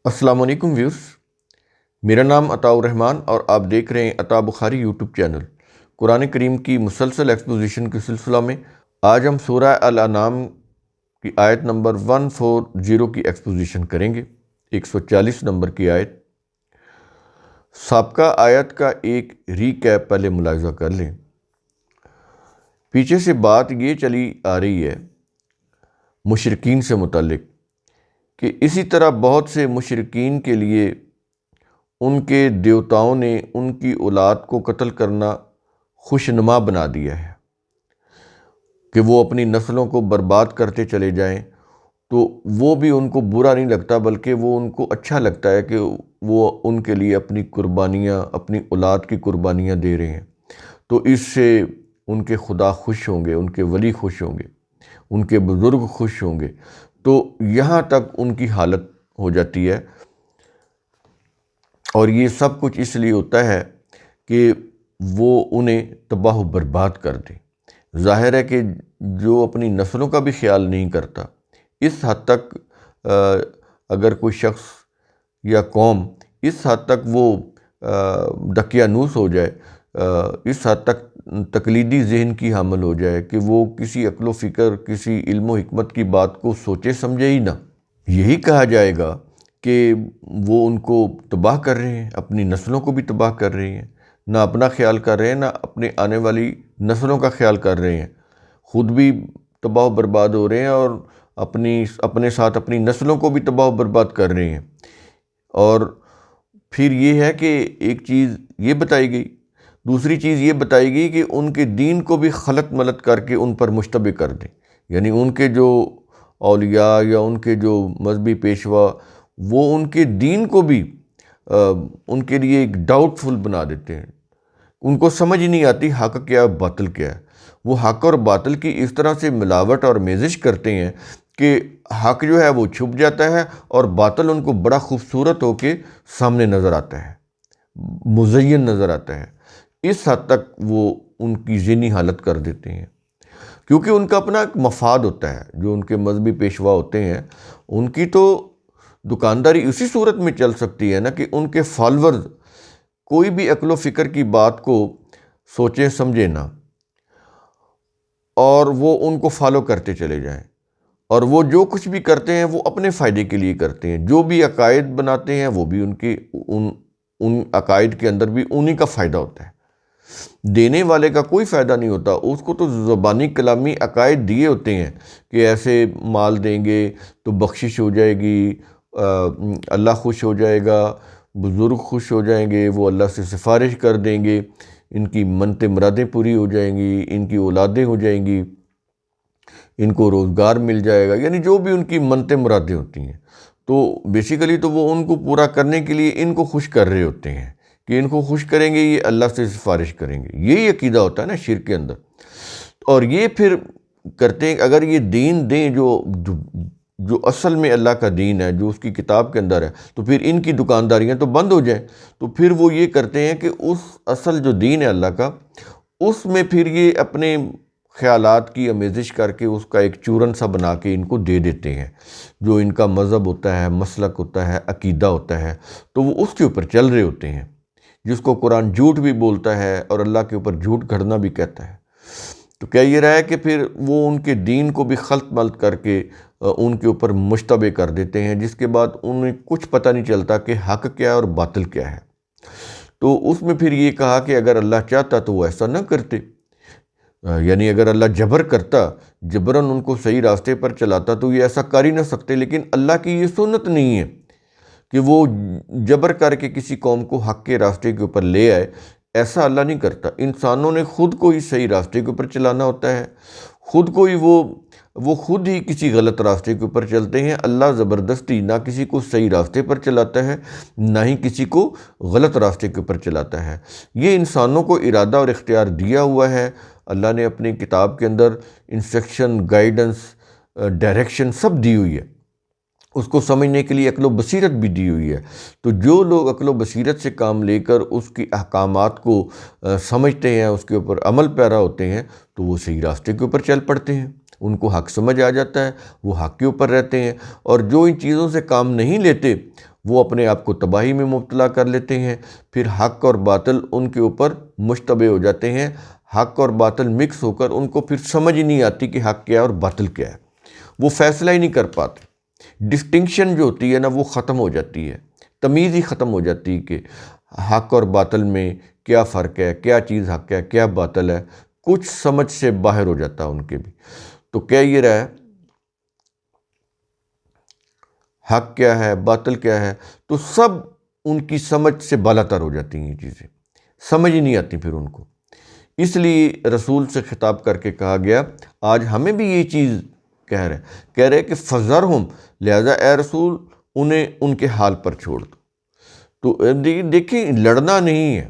السلام علیکم ویورز، میرا نام عطاء الرحمن اور آپ دیکھ رہے ہیں عطاء بخاری یوٹیوب چینل۔ قرآن کریم کی مسلسل ایکسپوزیشن کے سلسلہ میں آج ہم سورہ الانعام کی آیت نمبر 140 کی ایکسپوزیشن کریں گے، 140 نمبر کی آیت۔ سابقہ آیت کا ایک ریکیپ پہلے ملاحظہ کر لیں۔ پیچھے سے بات یہ چلی آ رہی ہے مشرکین سے متعلق کہ اسی طرح بہت سے مشرکین کے لیے ان کے دیوتاؤں نے ان کی اولاد کو قتل کرنا خوشنما بنا دیا ہے کہ وہ اپنی نسلوں کو برباد کرتے چلے جائیں، تو وہ بھی ان کو برا نہیں لگتا بلکہ وہ ان کو اچھا لگتا ہے کہ وہ ان کے لیے اپنی قربانیاں، اپنی اولاد کی قربانیاں دے رہے ہیں، تو اس سے ان کے خدا خوش ہوں گے، ان کے ولی خوش ہوں گے، ان کے بزرگ خوش ہوں گے۔ تو یہاں تک ان کی حالت ہو جاتی ہے، اور یہ سب کچھ اس لیے ہوتا ہے کہ وہ انہیں تباہ و برباد کر دیں۔ ظاہر ہے کہ جو اپنی نسلوں کا بھی خیال نہیں کرتا، اس حد تک اگر کوئی شخص یا قوم اس حد تک وہ دقیانوس ہو جائے، اس حد تک تقلیدی ذہن کی حامل ہو جائے کہ وہ کسی عقل و فکر، کسی علم و حکمت کی بات کو سوچے سمجھے ہی نہ، یہی کہا جائے گا کہ وہ ان کو تباہ کر رہے ہیں، اپنی نسلوں کو بھی تباہ کر رہے ہیں، نہ اپنا خیال کر رہے ہیں، نہ اپنے آنے والی نسلوں کا خیال کر رہے ہیں، خود بھی تباہ و برباد ہو رہے ہیں اور اپنے ساتھ اپنی نسلوں کو بھی تباہ و برباد کر رہے ہیں۔ اور پھر یہ ہے کہ ایک چیز یہ بتائی گئی، دوسری چیز یہ بتائی گئی کہ ان کے دین کو بھی خلط ملط کر کے ان پر مشتبہ کر دیں، یعنی ان کے جو اولیاء یا ان کے جو مذہبی پیشوا، وہ ان کے دین کو بھی ان کے لیے ایک ڈاؤٹ فل بنا دیتے ہیں۔ ان کو سمجھ نہیں آتی حق کیا ہے، باطل کیا ہے۔ وہ حق اور باطل کی اس طرح سے ملاوٹ اور میزش کرتے ہیں کہ حق جو ہے وہ چھپ جاتا ہے اور باطل ان کو بڑا خوبصورت ہو کے سامنے نظر آتا ہے، مزین نظر آتا ہے۔ اس حد تک وہ ان کی ذہنی حالت کر دیتے ہیں، کیونکہ ان کا اپنا ایک مفاد ہوتا ہے۔ جو ان کے مذہبی پیشوا ہوتے ہیں، ان کی تو دکانداری اسی صورت میں چل سکتی ہے نا کہ ان کے فالورز کوئی بھی عقل و فکر کی بات کو سوچیں سمجھیں نہ، اور وہ ان کو فالو کرتے چلے جائیں، اور وہ جو کچھ بھی کرتے ہیں وہ اپنے فائدے کے لیے کرتے ہیں۔ جو بھی عقائد بناتے ہیں وہ بھی ان عقائد کے اندر بھی انہی کا فائدہ ہوتا ہے، دینے والے کا کوئی فائدہ نہیں ہوتا۔ اس کو تو زبانی کلامی عقائد دیے ہوتے ہیں کہ ایسے مال دیں گے تو بخشش ہو جائے گی، اللہ خوش ہو جائے گا، بزرگ خوش ہو جائیں گے، وہ اللہ سے سفارش کر دیں گے، ان کی منتیں مرادیں پوری ہو جائیں گی، ان کی اولادیں ہو جائیں گی، ان کو روزگار مل جائے گا، یعنی جو بھی ان کی منتیں مرادیں ہوتی ہیں، تو بیسیکلی تو وہ ان کو پورا کرنے کے لیے ان کو خوش کر رہے ہوتے ہیں کہ ان کو خوش کریں گے، یہ اللہ سے سفارش کریں گے۔ یہی عقیدہ ہوتا ہے نا شرک کے اندر۔ اور یہ پھر کرتے ہیں، اگر یہ دین دیں جو اصل میں اللہ کا دین ہے، جو اس کی کتاب کے اندر ہے، تو پھر ان کی دکانداریاں تو بند ہو جائیں۔ تو پھر وہ یہ کرتے ہیں کہ اس اصل جو دین ہے اللہ کا، اس میں پھر یہ اپنے خیالات کی آمیزش کر کے اس کا ایک چورن سا بنا کے ان کو دے دیتے ہیں۔ جو ان کا مذہب ہوتا ہے، مسلک ہوتا ہے، عقیدہ ہوتا ہے، تو وہ اس کے اوپر چل رہے ہوتے ہیں، جس کو قرآن جھوٹ بھی بولتا ہے اور اللہ کے اوپر جھوٹ گھڑنا بھی کہتا ہے۔ تو کیا یہ رہا ہے کہ پھر وہ ان کے دین کو بھی خلط ملط کر کے ان کے اوپر مشتبہ کر دیتے ہیں، جس کے بعد انہیں کچھ پتہ نہیں چلتا کہ حق کیا ہے اور باطل کیا ہے۔ تو اس میں پھر یہ کہا کہ اگر اللہ چاہتا تو وہ ایسا نہ کرتے، یعنی اگر اللہ جبر کرتا، جبراً ان کو صحیح راستے پر چلاتا، تو یہ ایسا کر ہی نہ سکتے۔ لیکن اللہ کی یہ سنت نہیں ہے کہ وہ جبر کر کے کسی قوم کو حق کے راستے کے اوپر لے آئے، ایسا اللہ نہیں کرتا۔ انسانوں نے خود کو ہی صحیح راستے کے اوپر چلانا ہوتا ہے، خود کو ہی وہ خود ہی کسی غلط راستے کے اوپر چلتے ہیں۔ اللہ زبردستی نہ کسی کو صحیح راستے پر چلاتا ہے، نہ ہی کسی کو غلط راستے کے اوپر چلاتا ہے۔ یہ انسانوں کو ارادہ اور اختیار دیا ہوا ہے۔ اللہ نے اپنی کتاب کے اندر انسٹرکشن، گائیڈنس، ڈائریکشن سب دی ہوئی ہے، اس کو سمجھنے کے لیے عقل و بصیرت بھی دی ہوئی ہے۔ تو جو لوگ عقل و بصیرت سے کام لے کر اس کی احکامات کو سمجھتے ہیں، اس کے اوپر عمل پیرا ہوتے ہیں، تو وہ صحیح راستے کے اوپر چل پڑتے ہیں۔ ان کو حق سمجھ آ جاتا ہے، وہ حق کے اوپر رہتے ہیں، اور جو ان چیزوں سے کام نہیں لیتے وہ اپنے آپ کو تباہی میں مبتلا کر لیتے ہیں۔ پھر حق اور باطل ان کے اوپر مشتبہ ہو جاتے ہیں، حق اور باطل مکس ہو کر ان کو پھر سمجھ ہی نہیں آتی کہ حق کیا ہے اور باطل کیا ہے، وہ فیصلہ ہی نہیں کر پاتے۔ ڈسٹنکشن جو ہوتی ہے نا وہ ختم ہو جاتی ہے، تمیز ہی ختم ہو جاتی ہے کہ حق اور باطل میں کیا فرق ہے، کیا چیز حق ہے کیا باطل ہے، کچھ سمجھ سے باہر ہو جاتا ہے ان کے بھی۔ تو کہہ یہ رہا ہے حق کیا ہے باطل کیا ہے، تو سب ان کی سمجھ سے بالا تر ہو جاتی ہیں، یہ چیزیں سمجھ ہی نہیں آتی پھر ان کو۔ اس لیے رسول سے خطاب کر کے کہا گیا، آج ہمیں بھی یہ چیز کہہ رہے کہ فذرہم، لہذا اے رسول انہیں ان کے حال پر چھوڑ دو۔ تو دیکھیں لڑنا نہیں ہے،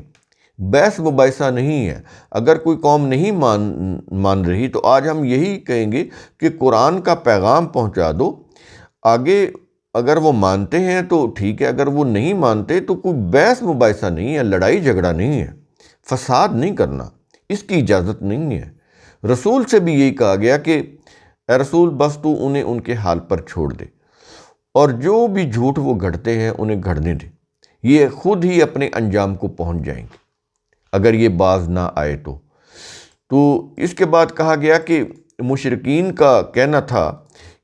بحث مباحثہ نہیں ہے۔ اگر کوئی قوم نہیں مان رہی تو آج ہم یہی کہیں گے کہ قرآن کا پیغام پہنچا دو، آگے اگر وہ مانتے ہیں تو ٹھیک ہے، اگر وہ نہیں مانتے تو کوئی بحث مباحثہ نہیں ہے، لڑائی جھگڑا نہیں ہے، فساد نہیں کرنا، اس کی اجازت نہیں ہے۔ رسول سے بھی یہی کہا گیا کہ اے رسول بس تو انہیں ان کے حال پر چھوڑ دے، اور جو بھی جھوٹ وہ گھڑتے ہیں انہیں گھڑنے دے، یہ خود ہی اپنے انجام کو پہنچ جائیں گے اگر یہ باز نہ آئے تو اس کے بعد کہا گیا کہ مشرکین کا کہنا تھا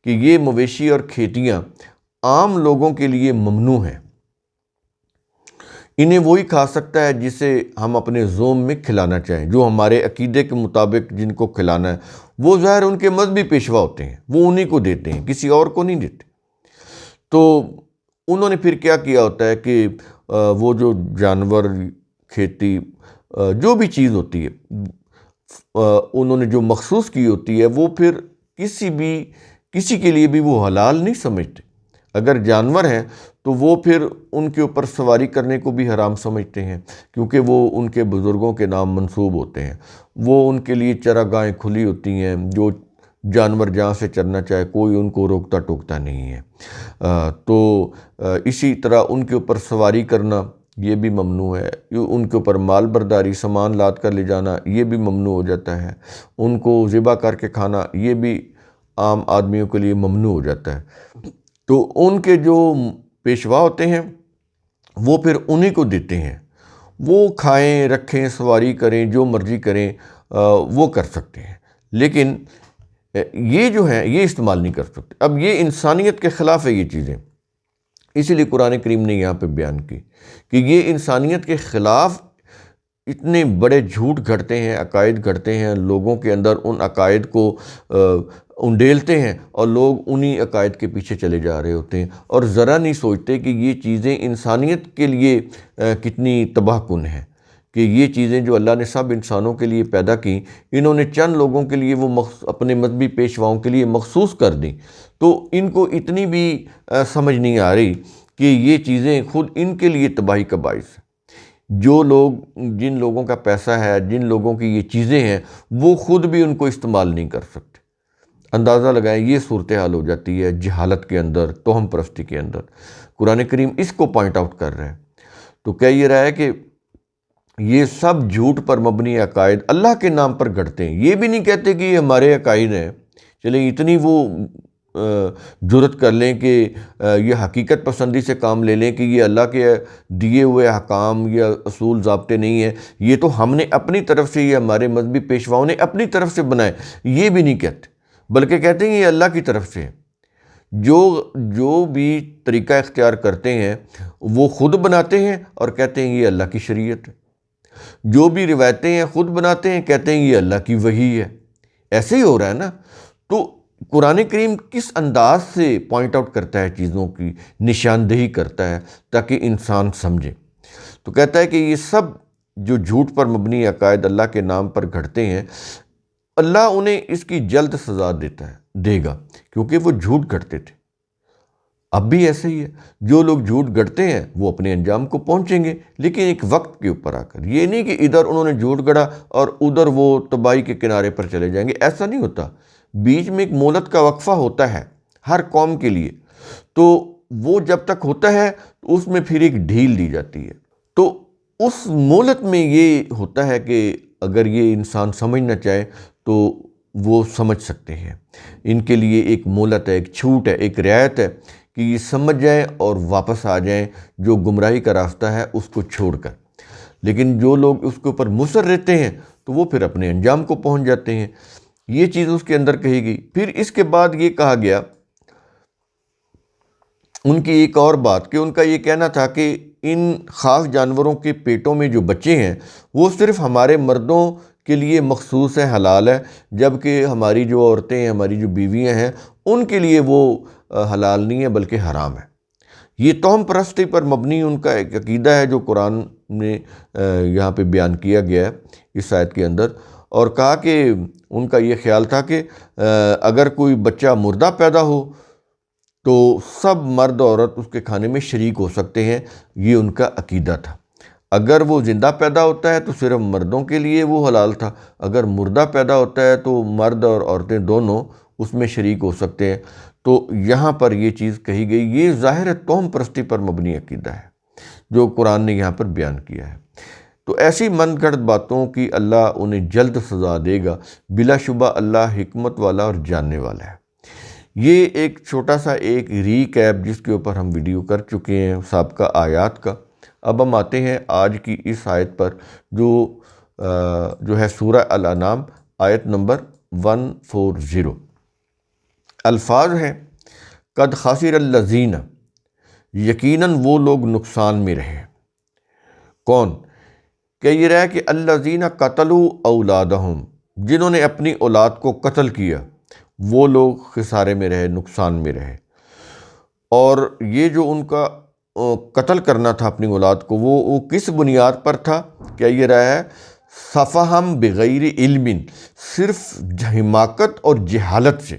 کہ یہ مویشی اور کھیتیاں عام لوگوں کے لیے ممنوع ہیں، انہیں وہی کھا سکتا ہے جسے ہم اپنے زوم میں کھلانا چاہیں، جو ہمارے عقیدے کے مطابق جن کو کھلانا ہے، وہ ظاہر ان کے مذہبی پیشوا ہوتے ہیں، وہ انہی کو دیتے ہیں، کسی اور کو نہیں دیتے۔ تو انہوں نے پھر کیا کیا ہوتا ہے کہ وہ جو جانور کھیتی جو بھی چیز ہوتی ہے انہوں نے جو مخصوص کی ہوتی ہے وہ پھر کسی کے لیے بھی وہ حلال نہیں سمجھتے۔ اگر جانور ہیں تو وہ پھر ان کے اوپر سواری کرنے کو بھی حرام سمجھتے ہیں، کیونکہ وہ ان کے بزرگوں کے نام منسوب ہوتے ہیں، وہ ان کے لیے چراگاہیں کھلی ہوتی ہیں، جو جانور جہاں سے چرنا چاہے کوئی ان کو روکتا ٹوکتا نہیں ہے۔ تو اسی طرح ان کے اوپر سواری کرنا یہ بھی ممنوع ہے، ان کے اوپر مال برداری سامان لاد کر لے جانا یہ بھی ممنوع ہو جاتا ہے، ان کو ذبح کر کے کھانا یہ بھی عام آدمیوں کے لیے ممنوع ہو جاتا ہے۔ تو ان کے جو پیشوا ہوتے ہیں وہ پھر انہی کو دیتے ہیں، وہ کھائیں رکھیں سواری کریں جو مرضی کریں وہ کر سکتے ہیں، لیکن یہ جو ہے یہ استعمال نہیں کر سکتے۔ اب یہ انسانیت کے خلاف ہے یہ چیزیں، اسی لیے قرآن کریم نے یہاں پہ بیان کی کہ یہ انسانیت کے خلاف اتنے بڑے جھوٹ گھڑتے ہیں، عقائد گھڑتے ہیں، لوگوں کے اندر ان عقائد کو انڈیلتے ہیں اور لوگ انہی عقائد کے پیچھے چلے جا رہے ہوتے ہیں، اور ذرا نہیں سوچتے کہ یہ چیزیں انسانیت کے لیے کتنی تباہ کن ہیں، کہ یہ چیزیں جو اللہ نے سب انسانوں کے لیے پیدا کی انہوں نے چند لوگوں کے لیے وہ اپنے مذہبی پیشواؤں کے لیے مخصوص کر دیں، تو ان کو اتنی بھی سمجھ نہیں آ رہی کہ یہ چیزیں خود ان کے لیے تباہی کا باعث ہے۔ جن لوگوں کا پیسہ ہے، جن لوگوں کی یہ چیزیں ہیں وہ خود بھی ان کو استعمال نہیں کر سکتے۔ اندازہ لگائیں یہ صورتحال ہو جاتی ہے جہالت کے اندر، توہم پرستی کے اندر۔ قرآن کریم اس کو پوائنٹ آؤٹ کر رہا ہے۔ تو کہہ یہ رہا ہے کہ یہ سب جھوٹ پر مبنی عقائد اللہ کے نام پر گھڑتے ہیں، یہ بھی نہیں کہتے کہ یہ ہمارے عقائد ہیں، چلیں اتنی وہ جرت کر لیں کہ یہ حقیقت پسندی سے کام لے لیں کہ یہ اللہ کے دیے ہوئے احکام یا اصول ضابطے نہیں ہیں، یہ تو ہم نے اپنی طرف سے، یہ ہمارے مذہبی پیشواؤں نے اپنی طرف سے بنائے، یہ بھی نہیں کہتے، بلکہ کہتے ہیں یہ اللہ کی طرف سے ہے۔ جو بھی طریقہ اختیار کرتے ہیں وہ خود بناتے ہیں اور کہتے ہیں یہ اللہ کی شریعت ہے، جو بھی روایتیں ہیں خود بناتے ہیں کہتے ہیں یہ اللہ کی وحی ہے۔ ایسے ہی ہو رہا ہے نا۔ تو قرآن کریم کس انداز سے پوائنٹ آؤٹ کرتا ہے، چیزوں کی نشاندہی کرتا ہے تاکہ انسان سمجھے۔ تو کہتا ہے کہ یہ سب جو جھوٹ پر مبنی عقائد اللہ کے نام پر گھڑتے ہیں، اللہ انہیں اس کی جلد سزا دے گا، کیونکہ وہ جھوٹ گھڑتے تھے۔ اب بھی ایسے ہی ہے، جو لوگ جھوٹ گھڑتے ہیں وہ اپنے انجام کو پہنچیں گے، لیکن ایک وقت کے اوپر آ کر۔ یہ نہیں کہ ادھر انہوں نے جھوٹ گھڑا اور ادھر وہ تباہی کے کنارے پر چلے جائیں گے، ایسا نہیں ہوتا۔ بیچ میں ایک مہلت کا وقفہ ہوتا ہے ہر قوم کے لیے، تو وہ جب تک ہوتا ہے تو اس میں پھر ایک ڈھیل دی جاتی ہے۔ تو اس مہلت میں یہ ہوتا ہے کہ اگر یہ انسان سمجھنا چاہے تو وہ سمجھ سکتے ہیں۔ ان کے لیے ایک مہلت ہے، ایک چھوٹ ہے، ایک رعایت ہے کہ یہ سمجھ جائیں اور واپس آ جائیں جو گمراہی کا راستہ ہے اس کو چھوڑ کر۔ لیکن جو لوگ اس کے اوپر مصر رہتے ہیں تو وہ پھر اپنے انجام کو پہنچ جاتے ہیں۔ یہ چیز اس کے اندر کہی گئی۔ پھر اس کے بعد یہ کہا گیا ان کی ایک اور بات کہ ان کا یہ کہنا تھا کہ ان خاص جانوروں کے پیٹوں میں جو بچے ہیں وہ صرف ہمارے مردوں کے لیے مخصوص ہے، حلال ہے، جبکہ ہماری جو عورتیں ہیں، ہماری جو بیویاں ہیں، ان کے لیے وہ حلال نہیں ہے بلکہ حرام ہے۔ یہ توہم پرستی پر مبنی ان کا ایک عقیدہ ہے جو قرآن میں یہاں پہ بیان کیا گیا ہے اس آیت کے اندر، اور کہا کہ ان کا یہ خیال تھا کہ اگر کوئی بچہ مردہ پیدا ہو تو سب مرد عورت اس کے کھانے میں شریک ہو سکتے ہیں، یہ ان کا عقیدہ تھا۔ اگر وہ زندہ پیدا ہوتا ہے تو صرف مردوں کے لیے وہ حلال تھا، اگر مردہ پیدا ہوتا ہے تو مرد اور عورتیں دونوں اس میں شریک ہو سکتے ہیں۔ تو یہاں پر یہ چیز کہی گئی، یہ ظاہر توہم پرستی پر مبنی عقیدہ ہے جو قرآن نے یہاں پر بیان کیا ہے۔ تو ایسی من گھڑت باتوں کی اللہ انہیں جلد سزا دے گا، بلا شبہ اللہ حکمت والا اور جاننے والا ہے۔ یہ ایک چھوٹا سا ایک ریکیپ جس کے اوپر ہم ویڈیو کر چکے ہیں سابقہ آیات کا۔ اب ہم آتے ہیں آج کی اس آیت پر جو ہے سورہ الانعام آیت نمبر 140۔ الفاظ ہیں قد خاسر الذین، یقیناً وہ لوگ نقصان میں رہے۔ کون؟ کہ یہ رہا کہ الذین قتلوا اولادہم، جنہوں نے اپنی اولاد کو قتل کیا، وہ لوگ خسارے میں رہے، نقصان میں رہے۔ اور یہ جو ان کا قتل کرنا تھا اپنی اولاد کو، وہ کس بنیاد پر تھا؟ کیا یہ رہا ہے صفحم بغیر علم، صرف حماقت اور جہالت سے۔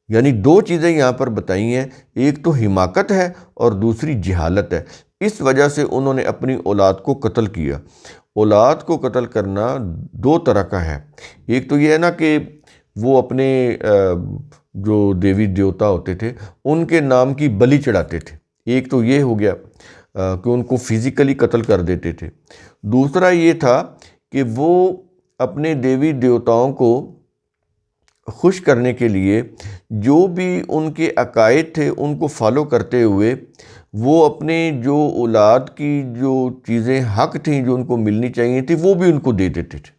یعنی دو چیزیں یہاں پر بتائی ہیں، ایک تو حماقت ہے اور دوسری جہالت ہے۔ اس وجہ سے انہوں نے اپنی اولاد کو قتل کیا۔ اولاد کو قتل کرنا دو طرح کا ہے۔ ایک تو یہ ہے نا کہ وہ اپنے جو دیوی دیوتا ہوتے تھے ان کے نام کی بلی چڑھاتے تھے، ایک تو یہ ہو گیا کہ ان کو فزیکلی قتل کر دیتے تھے۔ دوسرا یہ تھا کہ وہ اپنے دیوی دیوتاؤں کو خوش کرنے کے لیے جو بھی ان کے عقائد تھے ان کو فالو کرتے ہوئے وہ اپنے جو اولاد کی جو چیزیں حق تھیں جو ان کو ملنی چاہیے تھی وہ بھی ان کو دے دیتے تھے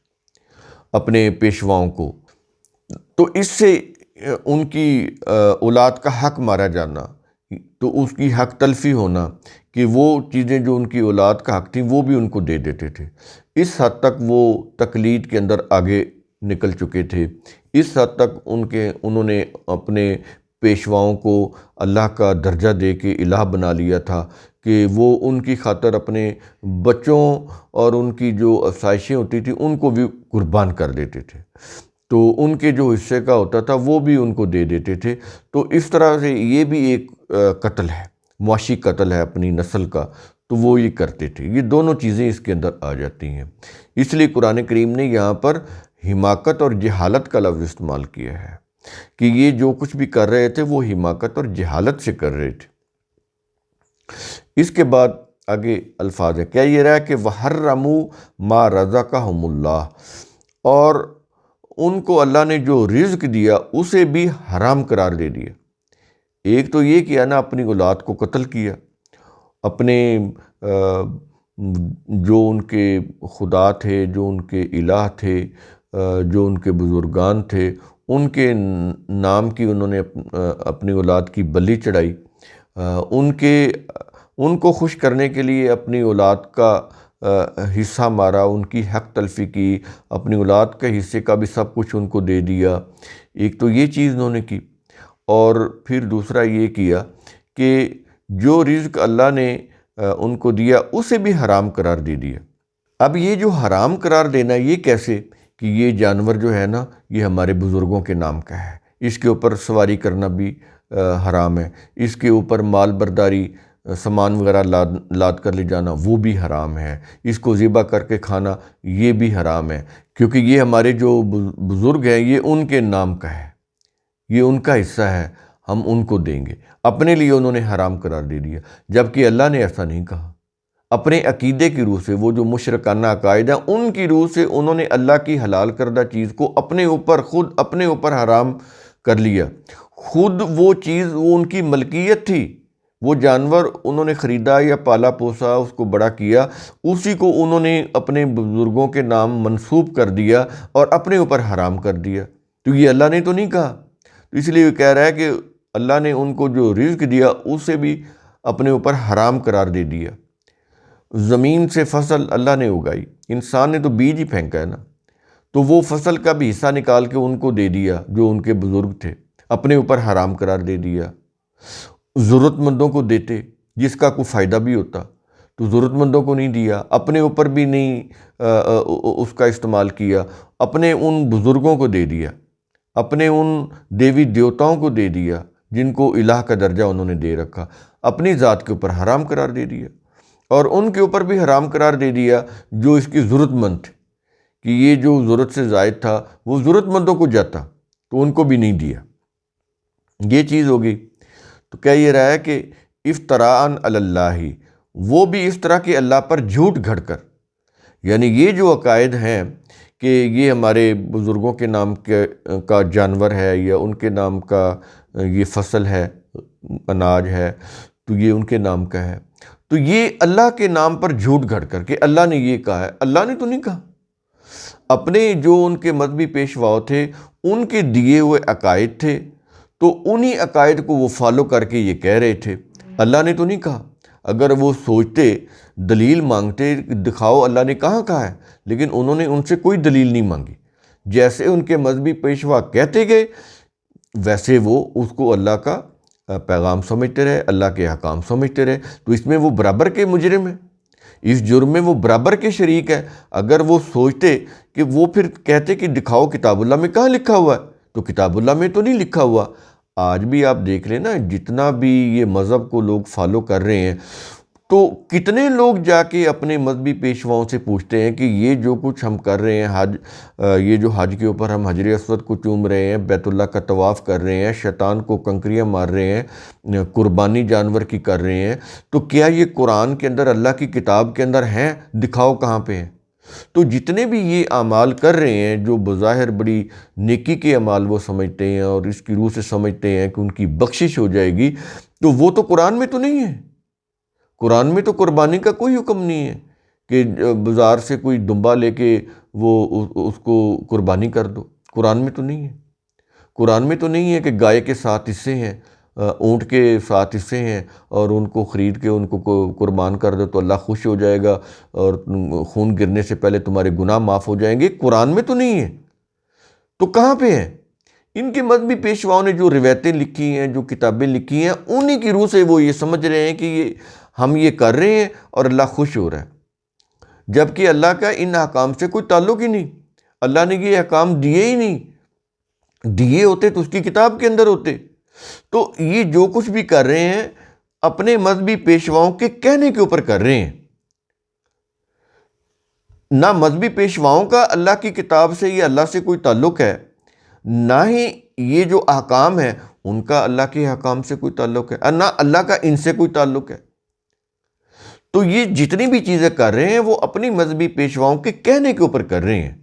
اپنے پیشواؤں کو۔ تو اس سے ان کی اولاد کا حق مارا جانا، تو اس کی حق تلفی ہونا کہ وہ چیزیں جو ان کی اولاد کا حق تھیں وہ بھی ان کو دے دیتے تھے۔ اس حد تک وہ تقلید کے اندر آگے نکل چکے تھے، اس حد تک انہوں نے اپنے پیشواؤں کو اللہ کا درجہ دے کے الہ بنا لیا تھا کہ وہ ان کی خاطر اپنے بچوں اور ان کی جو آسائشیں ہوتی تھیں ان کو بھی قربان کر دیتے تھے، تو ان کے جو حصے کا ہوتا تھا وہ بھی ان کو دے دیتے تھے۔ تو اس طرح سے یہ بھی ایک قتل ہے، معاشی قتل ہے اپنی نسل کا، تو وہ یہ کرتے تھے۔ یہ دونوں چیزیں اس کے اندر آ جاتی ہیں، اس لیے قرآن کریم نے یہاں پر حماقت اور جہالت کا لفظ استعمال کیا ہے کہ یہ جو کچھ بھی کر رہے تھے وہ حماقت اور جہالت سے کر رہے تھے۔ اس کے بعد آگے الفاظ ہے، کیا یہ رہا کہ وَحَرَّمُوا مَا رَزَقَهُمُ اللَّهُ، اور ان کو اللہ نے جو رزق دیا اسے بھی حرام قرار دے دیا۔ ایک تو یہ کیا نا اپنی اولاد کو قتل کیا، اپنے جو ان کے خدا تھے، جو ان کے الہ تھے، جو ان کے بزرگان تھے، ان کے نام کی انہوں نے اپنی اولاد کی بلی چڑھائی، ان کو خوش کرنے کے لیے اپنی اولاد کا حصہ مارا، ان کی حق تلفی کی، اپنی اولاد کے حصے کا بھی سب کچھ ان کو دے دیا۔ ایک تو یہ چیز انہوں نے کی، اور پھر دوسرا یہ کیا کہ جو رزق اللہ نے ان کو دیا اسے بھی حرام قرار دے دیا۔ اب یہ جو حرام قرار دینا یہ کیسے کہ یہ جانور جو ہے نا یہ ہمارے بزرگوں کے نام کا ہے، اس کے اوپر سواری کرنا بھی حرام ہے، اس کے اوپر مال برداری سامان وغیرہ لاد کر لے جانا وہ بھی حرام ہے، اس کو ذبح کر کے کھانا یہ بھی حرام ہے، کیونکہ یہ ہمارے جو بزرگ ہیں یہ ان کے نام کا ہے، یہ ان کا حصہ ہے، ہم ان کو دیں گے۔ اپنے لیے انہوں نے حرام قرار دے دیا، جبکہ اللہ نے ایسا نہیں کہا۔ اپنے عقیدے کی روح سے، وہ جو مشرکانہ عقائد ہیں ان کی روح سے انہوں نے اللہ کی حلال کردہ چیز کو خود اپنے اوپر حرام کر لیا۔ خود وہ چیز وہ ان کی ملکیت تھی، وہ جانور انہوں نے خریدا یا پالا پوسا، اس کو بڑا کیا، اسی کو انہوں نے اپنے بزرگوں کے نام منسوب کر دیا اور اپنے اوپر حرام کر دیا۔ تو یہ اللہ نے تو نہیں کہا، تو اس لیے وہ کہہ رہا ہے کہ اللہ نے ان کو جو رزق دیا اسے بھی اپنے اوپر حرام قرار دے دیا۔ زمین سے فصل اللہ نے اگائی، انسان نے تو بیج ہی پھینکا ہے نا، تو وہ فصل کا بھی حصہ نکال کے ان کو دے دیا جو ان کے بزرگ تھے، اپنے اوپر حرام قرار دے دیا۔ ضرورت مندوں کو دیتے جس کا کوئی فائدہ بھی ہوتا، تو ضرورت مندوں کو نہیں دیا، اپنے اوپر بھی نہیں اس کا استعمال کیا، اپنے ان بزرگوں کو دے دیا، اپنے ان دیوی دیوتاؤں کو دے دیا جن کو الہ کا درجہ انہوں نے دے رکھا، اپنی ذات کے اوپر حرام قرار دے دیا، اور ان کے اوپر بھی حرام قرار دے دیا جو اس کی ضرورت مند تھے، کہ یہ جو ضرورت سے زائد تھا وہ ضرورت مندوں کو جاتا تو ان کو بھی نہیں دیا۔ یہ چیز ہوگی۔ تو کہہ یہ رہا ہے کہ افتراء علی اللہ، وہ بھی اس طرح کہ اللہ پر جھوٹ گھڑ کر، یعنی یہ جو عقائد ہیں کہ یہ ہمارے بزرگوں کے نام کا جانور ہے یا ان کے نام کا یہ فصل ہے، اناج ہے، تو یہ ان کے نام کا ہے، تو یہ اللہ کے نام پر جھوٹ گھڑ کر کہ اللہ نے یہ کہا ہے، اللہ نے تو نہیں کہا۔ اپنے جو ان کے مذہبی پیشواؤں تھے ان کے دیے ہوئے عقائد تھے، تو انہی عقائد کو وہ فالو کر کے یہ کہہ رہے تھے، اللہ نے تو نہیں کہا۔ اگر وہ سوچتے، دلیل مانگتے، دکھاؤ اللہ نے کہاں کہا ہے، لیکن انہوں نے ان سے کوئی دلیل نہیں مانگی، جیسے ان کے مذہبی پیشوا کہتے گئے ویسے وہ اس کو اللہ کا پیغام سمجھتے رہے، اللہ کے احکام سمجھتے رہے، تو اس میں وہ برابر کے مجرم ہیں، اس جرم میں وہ برابر کے شریک ہے۔ اگر وہ سوچتے کہ وہ پھر کہتے کہ دکھاؤ کتاب اللہ میں کہاں لکھا ہوا ہے، تو کتاب اللہ میں تو نہیں لکھا ہوا۔ آج بھی آپ دیکھ لیں نا، جتنا بھی یہ مذہب کو لوگ فالو کر رہے ہیں، تو کتنے لوگ جا کے اپنے مذہبی پیشواؤں سے پوچھتے ہیں کہ یہ جو کچھ ہم کر رہے ہیں، یہ جو حج کے اوپر ہم حجر اسود کو چوم رہے ہیں، بیت اللہ کا طواف کر رہے ہیں، شیطان کو کنکریاں مار رہے ہیں، قربانی جانور کی کر رہے ہیں، تو کیا یہ قرآن کے اندر، اللہ کی کتاب کے اندر ہیں؟ دکھاؤ کہاں پہ ہیں۔ تو جتنے بھی یہ اعمال کر رہے ہیں جو بظاہر بڑی نیکی کے اعمال وہ سمجھتے ہیں اور اس کی روح سے سمجھتے ہیں کہ ان کی بخشش ہو جائے گی، تو وہ تو قرآن میں تو نہیں ہے۔ قرآن میں تو قربانی کا کوئی حکم نہیں ہے کہ بازار سے کوئی دمبا لے کے وہ اس کو قربانی کر دو، قرآن میں تو نہیں ہے۔ قرآن میں تو نہیں ہے کہ گائے کے 7 حصے ہیں، اونٹ کے 7 حصے ہیں، اور ان کو خرید کے ان کو قربان کر دو تو اللہ خوش ہو جائے گا اور خون گرنے سے پہلے تمہارے گناہ معاف ہو جائیں گے۔ قرآن میں تو نہیں ہے، تو کہاں پہ ہیں؟ ان کے مذہبی پیشواؤں نے جو روایتیں لکھی ہیں، جو کتابیں لکھی ہیں، انہی کی روح سے وہ یہ سمجھ رہے ہیں کہ ہم یہ کر رہے ہیں اور اللہ خوش ہو رہا ہے، جبکہ اللہ کا ان احکام سے کوئی تعلق ہی نہیں۔ اللہ نے یہ احکام دیے ہی نہیں، دیے ہوتے تو اس کی کتاب کے اندر ہوتے۔ تو یہ جو کچھ بھی کر رہے ہیں اپنے مذہبی پیشواؤں کے کہنے کے اوپر کر رہے ہیں، نہ مذہبی پیشواؤں کا اللہ کی کتاب سے یا اللہ سے کوئی تعلق ہے، نہ ہی یہ جو احکام ہیں ان کا اللہ کے احکام سے کوئی تعلق ہے، اور نہ اللہ کا ان سے کوئی تعلق ہے۔ تو یہ جتنی بھی چیزیں کر رہے ہیں وہ اپنی مذہبی پیشواؤں کے کہنے کے اوپر کر رہے ہیں،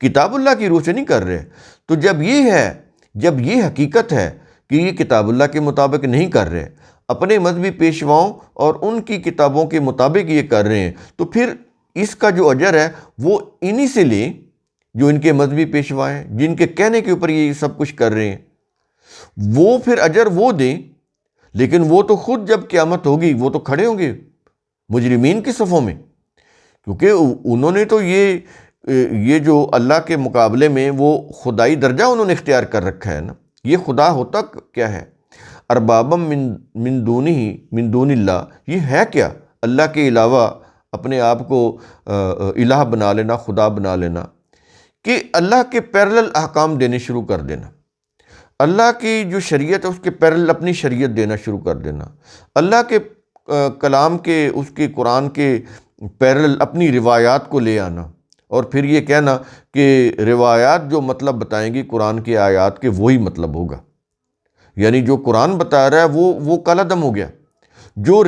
کتاب اللہ کی روح سے نہیں کر رہے۔ تو جب یہ حقیقت ہے کہ یہ کتاب اللہ کے مطابق نہیں کر رہے، اپنے مذہبی پیشواؤں اور ان کی کتابوں کے مطابق یہ کر رہے ہیں، تو پھر اس کا جو اجر ہے وہ انہی سے لیں جو ان کے مذہبی پیشوا ہیں، جن کے کہنے کے اوپر یہ سب کچھ کر رہے ہیں، وہ پھر اجر وہ دیں۔ لیکن وہ تو خود جب قیامت ہوگی وہ تو کھڑے ہوں گے مجرمین کی صفوں میں، کیونکہ انہوں نے تو یہ جو اللہ کے مقابلے میں وہ خدائی درجہ انہوں نے اختیار کر رکھا ہے نا۔ یہ خدا ہوتا کیا ہے؟ اربابم من دون اللہ، یہ ہے کیا؟ اللہ کے علاوہ اپنے آپ کو الہ بنا لینا، خدا بنا لینا، کہ اللہ کے پیرلل احکام دینے شروع کر دینا، اللہ کی جو شریعت ہے اس کے پیرلل اپنی شریعت دینا شروع کر دینا، اللہ کے کلام کے، اس کے قرآن کے پیرلل اپنی روایات کو لے آنا، اور پھر یہ کہنا کہ روایات جو مطلب بتائیں گی قرآن کے آیات کے وہی مطلب ہوگا، یعنی جو قرآن بتا رہا ہے وہ کالعدم ہو گیا۔ جو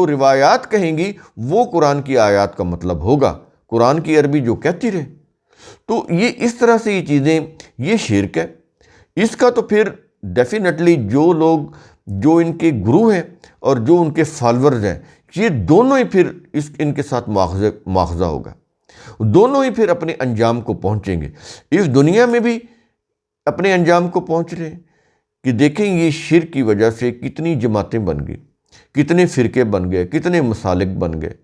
روایات کہیں گی وہ قرآن کی آیات کا مطلب ہوگا، قرآن کی عربی جو کہتی رہے۔ تو یہ اس طرح سے یہ چیزیں، یہ شرک ہے۔ اس کا تو پھر ڈیفینیٹلی جو لوگ، جو ان کے گروہ ہیں اور جو ان کے فالورز ہیں، یہ دونوں ہی پھر ان کے ساتھ مواخذہ ہوگا، دونوں ہی پھر اپنے انجام کو پہنچیں گے۔ اس دنیا میں بھی اپنے انجام کو پہنچ رہے ہیں کہ دیکھیں یہ شرک کی وجہ سے کتنی جماعتیں بن گئی، کتنے فرقے بن گئے، کتنے مسالک بن گئے۔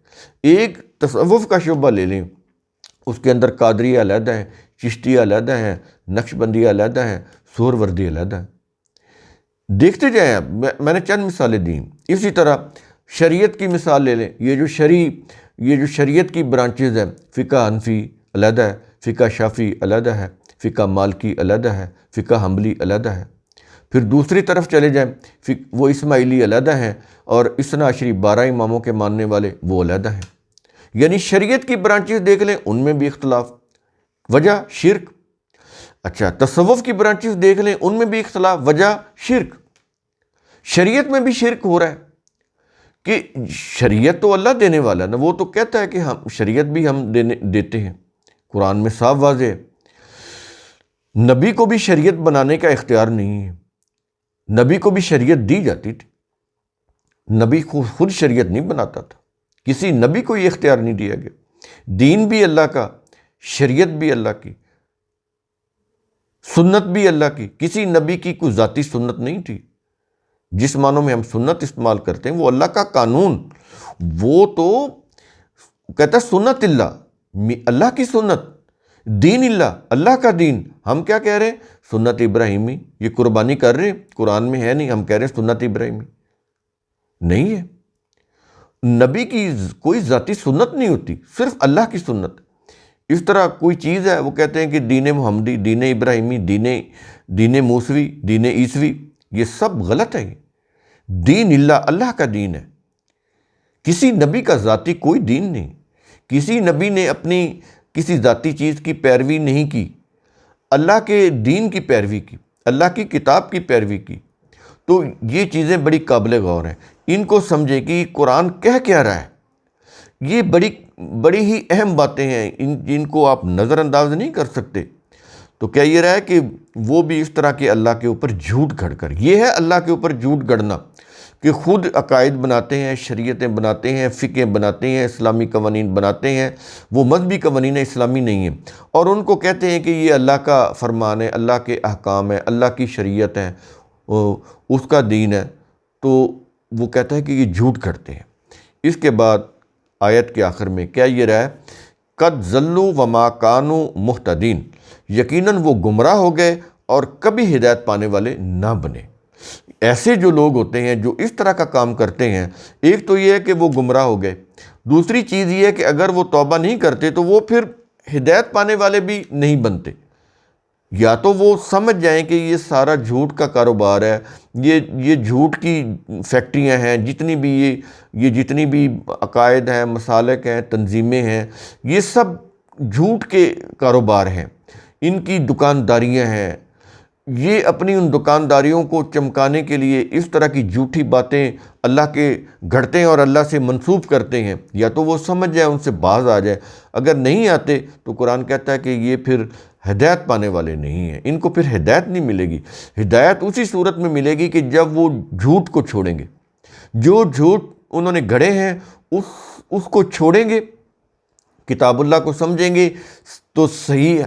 ایک تصوف کا شعبہ لے لیں، اس کے اندر قادریہ علیحدہ ہے، چشتیہ علیحدہ ہے، نقشبندی علیحدہ ہے، سہروردی علیحدہ ہے۔ دیکھتے جائیں آپ، میں نے چند مثالیں دیں۔ اسی طرح شریعت کی مثال لے لیں، یہ جو شریعت کی برانچز ہیں، فقہ حنفی علیحدہ ہے، فقہ شافعی علیحدہ ہے، فقہ مالکی علیحدہ ہے، فقہ حنبلی علیحدہ ہے۔ پھر دوسری طرف چلے جائیں، وہ اسماعیلی علیحدہ ہیں، اور اثنا عشری 12 اماموں کے ماننے والے وہ علیحدہ ہیں۔ یعنی شریعت کی برانچز دیکھ لیں، ان میں بھی اختلاف، وجہ شرک۔ اچھا، تصوف کی برانچز دیکھ لیں، ان میں بھی اختلاف، وجہ شرک۔ شریعت میں بھی شرک ہو رہا ہے کہ شریعت تو اللہ دینے والا ہے نا، وہ تو کہتا ہے کہ ہم شریعت بھی ہم دیتے ہیں، قرآن میں صاف واضح ہے۔ نبی کو بھی شریعت بنانے کا اختیار نہیں ہے، نبی کو بھی شریعت دی جاتی تھی، نبی خود شریعت نہیں بناتا تھا، کسی نبی کو یہ اختیار نہیں دیا گیا۔ دین بھی اللہ کا، شریعت بھی اللہ کی، سنت بھی اللہ کی، کسی نبی کی کوئی ذاتی سنت نہیں تھی۔ جس معنوں میں ہم سنت استعمال کرتے ہیں وہ اللہ کا قانون، وہ تو کہتا ہے سنت اللہ کی سنت، دین اللہ کا دین۔ ہم کیا کہہ رہے ہیں؟ سنت ابراہیمی، یہ قربانی کر رہے ہیں، قرآن میں ہے نہیں، ہم کہہ رہے ہیں سنت ابراہیمی نہیں ہے۔ نبی کی کوئی ذاتی سنت نہیں ہوتی، صرف اللہ کی سنت۔ اس طرح کوئی چیز ہے، وہ کہتے ہیں کہ دین محمدی، دین ابراہیمی، دین موسوی، دین عیسوی، یہ سب غلط ہے۔ دین اللہ کا دین ہے، کسی نبی کا ذاتی کوئی دین نہیں، کسی نبی نے اپنی کسی ذاتی چیز کی پیروی نہیں کی، اللہ کے دین کی پیروی کی، اللہ کی کتاب کی پیروی کی۔ تو یہ چیزیں بڑی قابل غور ہیں، ان کو سمجھے کہ قرآن کہہ کیا رہا ہے۔ یہ بڑی ہی اہم باتیں ہیں، جن کو آپ نظر انداز نہیں کر سکتے۔ تو کیا یہ رہا ہے کہ وہ بھی اس طرح کے اللہ کے اوپر جھوٹ گھڑ کر، یہ ہے اللہ کے اوپر جھوٹ گھڑنا، کہ خود عقائد بناتے ہیں، شریعتیں بناتے ہیں، فقہ بناتے ہیں، اسلامی قوانین بناتے ہیں، وہ مذہبی قوانین اسلامی نہیں ہیں، اور ان کو کہتے ہیں کہ یہ اللہ کا فرمان ہے، اللہ کے احکام ہے، اللہ کی شریعت ہے، اس کا دین ہے۔ تو وہ کہتا ہے کہ یہ جھوٹ گھڑتے ہیں۔ اس کے بعد آیت کے آخر میں کیا یہ رہا ہے؟ قد ضلوا وما کانوا مہتدین، یقیناً وہ گمراہ ہو گئے اور کبھی ہدایت پانے والے نہ بنے۔ ایسے جو لوگ ہوتے ہیں جو اس طرح کا کام کرتے ہیں، ایک تو یہ ہے کہ وہ گمراہ ہو گئے، دوسری چیز یہ ہے کہ اگر وہ توبہ نہیں کرتے تو وہ پھر ہدایت پانے والے بھی نہیں بنتے۔ یا تو وہ سمجھ جائیں کہ یہ سارا جھوٹ کا کاروبار ہے، یہ جھوٹ کی فیکٹریاں ہیں، جتنی بھی عقائد ہیں، مسالک ہیں، تنظیمیں ہیں، یہ سب جھوٹ کے کاروبار ہیں، ان کی دکانداریاں ہیں۔ یہ اپنی ان دکانداریوں کو چمکانے کے لیے اس طرح کی جھوٹی باتیں اللہ کے گھڑتے ہیں اور اللہ سے منسوب کرتے ہیں۔ یا تو وہ سمجھ جائے، ان سے باز آ جائے، اگر نہیں آتے تو قرآن کہتا ہے کہ یہ پھر ہدایت پانے والے نہیں ہیں، ان کو پھر ہدایت نہیں ملے گی۔ ہدایت اسی صورت میں ملے گی کہ جب وہ جھوٹ کو چھوڑیں گے، جو جھوٹ انہوں نے گھڑے ہیں اس کو چھوڑیں گے، کتاب اللہ کو سمجھیں گے، تو صحیح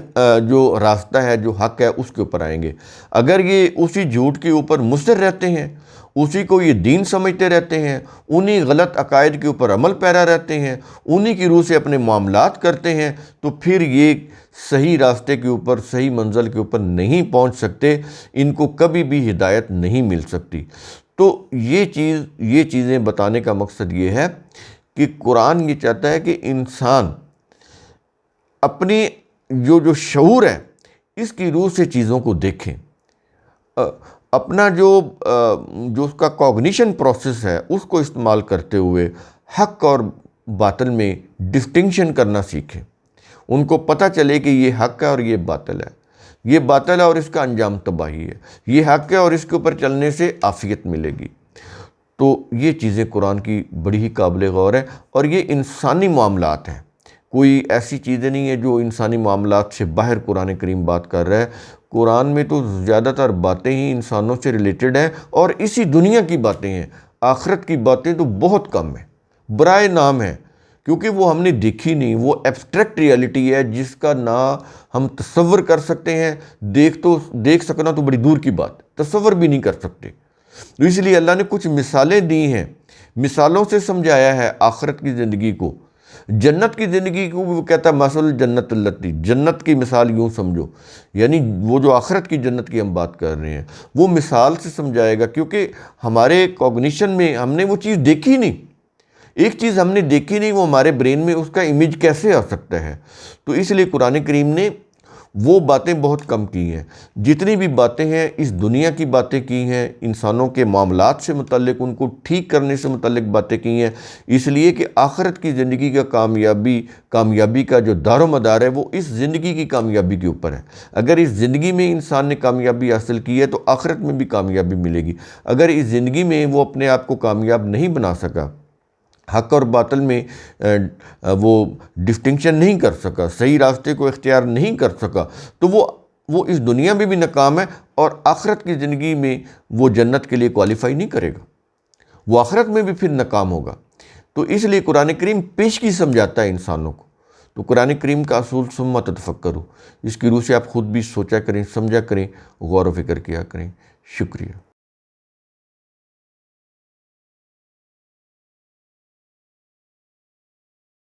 جو راستہ ہے، جو حق ہے، اس کے اوپر آئیں گے۔ اگر یہ اسی جھوٹ کے اوپر مصر رہتے ہیں، اسی کو یہ دین سمجھتے رہتے ہیں، انہی غلط عقائد کے اوپر عمل پیرا رہتے ہیں، انہی کی روح سے اپنے معاملات کرتے ہیں، تو پھر یہ صحیح راستے کے اوپر، صحیح منزل کے اوپر نہیں پہنچ سکتے، ان کو کبھی بھی ہدایت نہیں مل سکتی۔ تو یہ چیزیں بتانے کا مقصد یہ ہے کہ قرآن یہ چاہتا ہے کہ انسان اپنی جو شعور ہے، اس کی روح سے چیزوں کو دیکھیں، اپنا جو اس کا کوگنیشن پروسیس ہے، اس کو استعمال کرتے ہوئے حق اور باطل میں ڈسٹنکشن کرنا سیکھیں۔ ان کو پتہ چلے کہ یہ حق ہے اور یہ باطل ہے، یہ باطل ہے اور اس کا انجام تباہی ہے، یہ حق ہے اور اس کے اوپر چلنے سے عافیت ملے گی۔ تو یہ چیزیں قرآن کی بڑی ہی قابل غور ہیں، اور یہ انسانی معاملات ہیں، کوئی ایسی چیزیں نہیں ہیں جو انسانی معاملات سے باہر قرآن کریم بات کر رہا ہے۔ قرآن میں تو زیادہ تر باتیں ہی انسانوں سے ریلیٹڈ ہیں، اور اسی دنیا کی باتیں ہیں، آخرت کی باتیں تو بہت کم ہیں، برائے نام ہیں، کیونکہ وہ ہم نے دیکھی نہیں، وہ ایبسٹریکٹ ریئلٹی ہے جس کا نہ ہم تصور کر سکتے ہیں، دیکھ سکنا تو بڑی دور کی بات، تصور بھی نہیں کر سکتے۔ تو اس لیے اللہ نے کچھ مثالیں دی ہیں، مثالوں سے سمجھایا ہے آخرت کی زندگی کو۔ جنت کی زندگی کو وہ کہتا ہے مثل جنت التی، جنت کی مثال یوں سمجھو، یعنی وہ جو آخرت کی جنت کی ہم بات کر رہے ہیں وہ مثال سے سمجھائے گا، کیونکہ ہمارے کوگنیشن میں ہم نے وہ چیز دیکھی نہیں، ایک چیز ہم نے دیکھی نہیں، وہ ہمارے برین میں اس کا امیج کیسے آ سکتا ہے؟ تو اس لیے قرآن کریم نے وہ باتیں بہت کم کی ہیں، جتنی بھی باتیں ہیں اس دنیا کی باتیں کی ہیں، انسانوں کے معاملات سے متعلق، ان کو ٹھیک کرنے سے متعلق باتیں کی ہیں، اس لیے کہ آخرت کی زندگی کا کامیابی کا جو دار و مدار ہے وہ اس زندگی کی کامیابی کے اوپر ہے۔ اگر اس زندگی میں انسان نے کامیابی حاصل کی ہے تو آخرت میں بھی کامیابی ملے گی۔ اگر اس زندگی میں وہ اپنے آپ کو کامیاب نہیں بنا سکا، حق اور باطل میں وہ ڈسٹنکشن نہیں کر سکا، صحیح راستے کو اختیار نہیں کر سکا، تو وہ اس دنیا میں بھی ناکام ہے، اور آخرت کی زندگی میں وہ جنت کے لیے کوالیفائی نہیں کرے گا، وہ آخرت میں بھی پھر ناکام ہوگا۔ تو اس لیے قرآن کریم پیشگی سمجھاتا ہے انسانوں کو۔ تو قرآن کریم کا اصول ثم تتفکروا، اس کی روح سے آپ خود بھی سوچا کریں، سمجھا کریں، غور و فکر کیا کریں۔ شکریہ۔